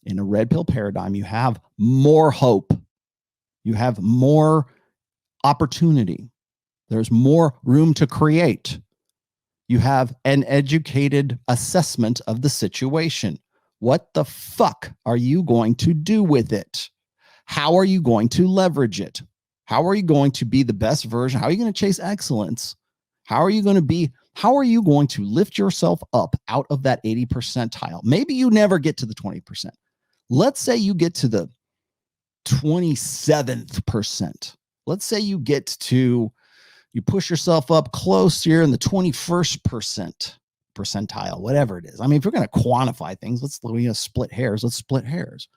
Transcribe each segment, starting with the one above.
In a red pill paradigm, you have more hope. You have more opportunity. There's more room to create. You have an educated assessment of the situation. What the fuck are you going to do with it? How are you going to leverage it? How are you going to be the best version? How are you going to chase excellence? How are you going to lift yourself up out of that 80 percentile? Maybe you never get to the 20%. Let's say you get to the 27th percent. Let's say you push yourself up close here in the 21st percentile, whatever it is. I mean, if you're going to quantify things, let's split hairs. Let's split hairs.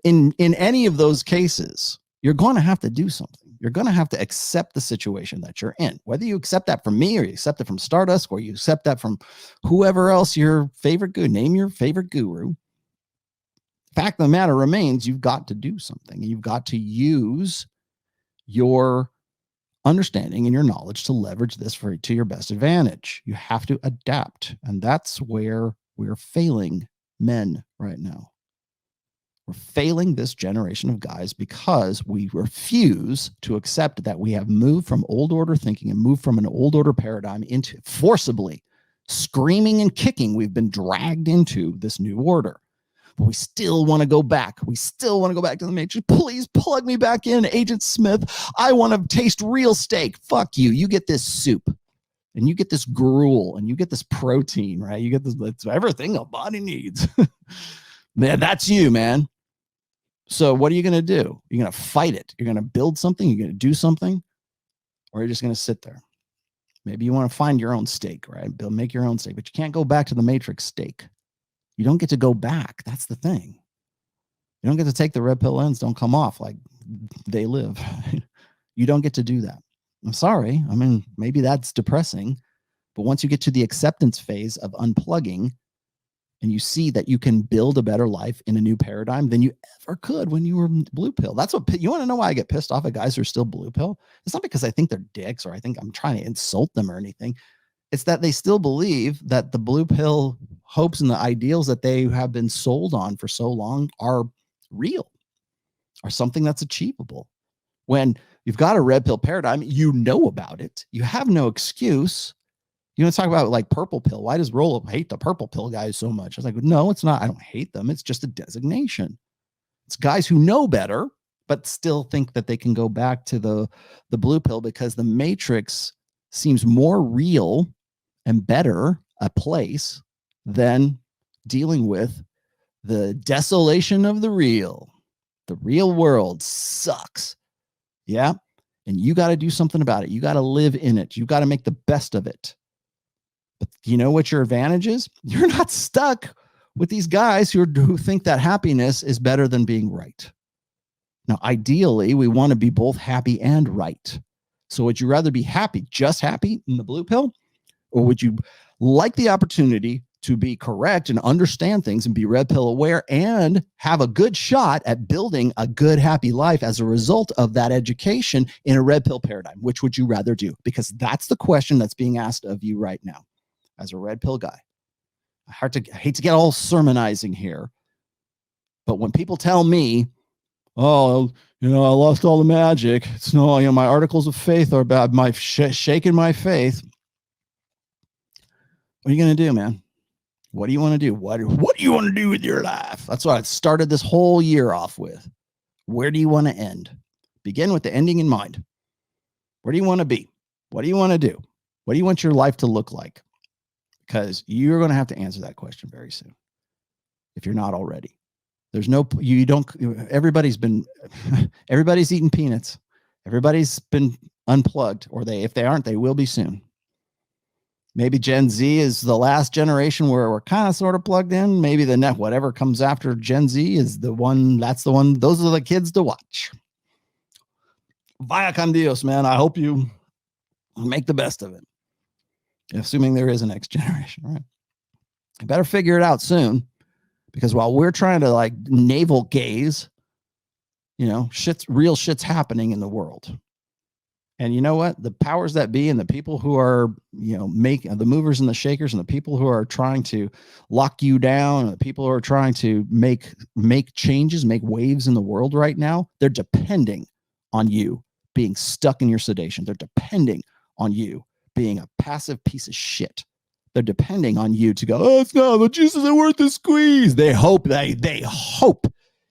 In any of those cases, you're going to have to do something. You're going to have to accept the situation that you're in. Whether you accept that from me or you accept it from Stardust or you accept that from whoever else your favorite guru, name your favorite guru. Fact of the matter remains, you've got to do something. You've got to use your understanding and your knowledge to leverage this to your best advantage. You have to adapt. And that's where we're failing men right now. We're failing this generation of guys because we refuse to accept that we have moved from old order thinking and moved from an old order paradigm into forcibly screaming and kicking. We've been dragged into this new order. But we still want to go back. We still want to go back to the matrix. Please plug me back in, Agent Smith. I want to taste real steak. Fuck you. You get this soup and you get this gruel and you get this protein, right? You get this, it's everything a body needs. Man, that's you, man. So what are you going to do? You're going to fight it. You're going to build something. You're going to do something, or you're just going to sit there. Maybe you want to find your own steak, right? Make your own steak, but you can't go back to the matrix steak. You don't get to go back. That's the thing. You don't get to take the red pill ends. Don't come off like they live. You don't get to do that. I'm sorry. I mean, maybe that's depressing, but once you get to the acceptance phase of unplugging and you see that you can build a better life in a new paradigm than you ever could when you were blue pill. That's what you want to know why I get pissed off at guys who are still blue pill. It's not because I think they're dicks or I think I'm trying to insult them or anything. It's that they still believe that the blue pill hopes and the ideals that they have been sold on for so long are real, are something that's achievable. When you've got a red pill paradigm, you know about it. You have no excuse. You want to talk about like purple pill. Why does Rolo hate the purple pill guys so much? I was like, no, it's not. I don't hate them. It's just a designation. It's guys who know better, but still think that they can go back to the blue pill because the matrix seems more real and better a place than dealing with the desolation of the real. The real world sucks. Yeah. And you got to do something about it. You got to live in it. You got to make the best of it. But you know what your advantage is? You're not stuck with these guys who think that happiness is better than being right. Now, ideally, we want to be both happy and right. So would you rather be happy, just happy in the blue pill? Or would you like the opportunity to be correct and understand things and be red pill aware and have a good shot at building a good, happy life as a result of that education in a red pill paradigm? Which would you rather do? Because that's the question that's being asked of you right now as a red pill guy. I hate to get all sermonizing here, but when people tell me, oh, I lost all the magic. It's no, my articles of faith are about my shaking my faith. What are you going to do, man? What do you want to do? What do you want to do with your life? That's what I started this whole year off with. Where do you want to end? Begin with the ending in mind. Where do you want to be? What do you want to do? What do you want your life to look like? Because you're going to have to answer that question very soon. If you're not already, everybody's eating peanuts. Everybody's been unplugged, or if they aren't, they will be soon. Maybe Gen Z is the last generation where we're kind of sort of plugged in. Maybe whatever comes after Gen Z is the one. That's the one. Those are the kids to watch. Vaya con Dios, man. I hope you make the best of it. Assuming there is a next generation, right? I better figure it out soon, because while we're trying to like navel gaze, real shit's happening in the world. And you know what? The powers that be and the people who are, making the movers and the shakers and the people who are trying to lock you down, and the people who are trying to make changes, make waves in the world right now, they're depending on you being stuck in your sedation. They're depending on you being a passive piece of shit. They're depending on you to go, oh, it's not, the juice isn't worth the squeeze. They hope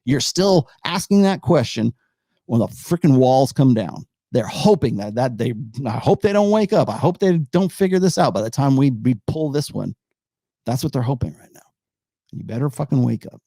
you're still asking that question when the freaking walls come down. They're hoping I hope they don't wake up. I hope they don't figure this out by the time we pull this one. That's what they're hoping right now. You better fucking wake up.